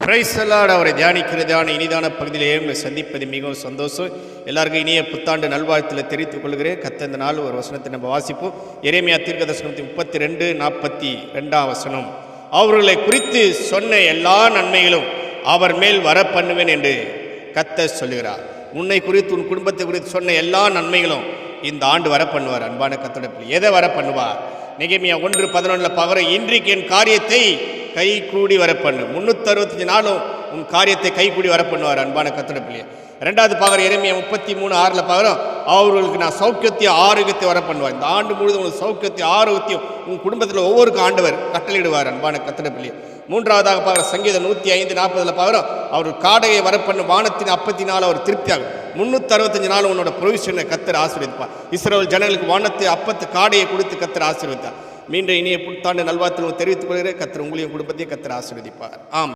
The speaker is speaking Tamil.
Praise the Lord. அவரை தியானிக்கிறதான இனிதான பகுதியிலே உங்களை சந்திப்பது மிகவும் சந்தோஷம். எல்லாருக்கும் இனிய புத்தாண்டு நல்வாழ்த்தில் தெரிவித்துக் கொள்கிறேன். இந்த நாள் ஒரு வசனத்தை நம்ம வாசிப்போம். எரேமியா தீர்க்கதரிசனம் 32:42 வசனம். அவர்களை குறித்து சொன்ன எல்லா நன்மைகளும் அவர் மேல் வர பண்ணுவேன் என்று கர்த்தர் சொல்லுகிறார். உன்னை குறித்து உன் குடும்பத்தை குறித்து சொன்ன எல்லா நன்மைகளும் இந்த ஆண்டு வர பண்ணுவார். அன்பான கர்த்தருடைய பிள்ளை, எதை வர பண்ணுவார்? நெகேமியா 1:11 பார்க்கிற, இன்றைக்கு என் காரியத்தை கை கூடி வர பண்ணு. 365 நாளும் உன் காரியத்தை கை கூடி வர பண்ணுவார். அன்பான கர்த்தருடைய பிள்ளை. 2வது பார்க்குற எரேமியா 33:6 பார்க்குறோம், அவர்களுக்கு நான் சௌக்கியத்தையும் ஆரோக்கியத்தை வர பண்ணுவார். இந்த ஆண்டு முழுவதும் உங்களுக்கு சௌக்கியத்தையும் ஆரோக்கியத்தையும் உங்கள் குடும்பத்தில் ஒவ்வொருக்கும் ஆண்டவர் கட்டளையிடுவார். அன்பான கர்த்தருடைய பிள்ளை. 3வதாக பார்க்குற சங்கீதம் 105:40 பார்க்குறோம், அவர் காடையை வர பண்ணு, வானத்தின் அப்பத்தினால் அவர் திருப்தியாகும். 365 நாள் உன்னோட ப்ரொவிஷனை கர்த்தர் ஆசீர்வதிப்பார். இஸ்ரவேல் ஜனங்களுக்கு வானத்தை அப்பத்து காடையை கொடுத்து கர்த்தர் ஆசீர்வதித்தார். மீண்டும் இனிய புத்தாண்டு நல்வாழ்த்துக்களை தெரிவித்துக் கொள்கிறேன். கர்த்தர் உங்களையும் குடும்பத்தையும் கர்த்தர் ஆசீர்வதிப்பார். ஆம்.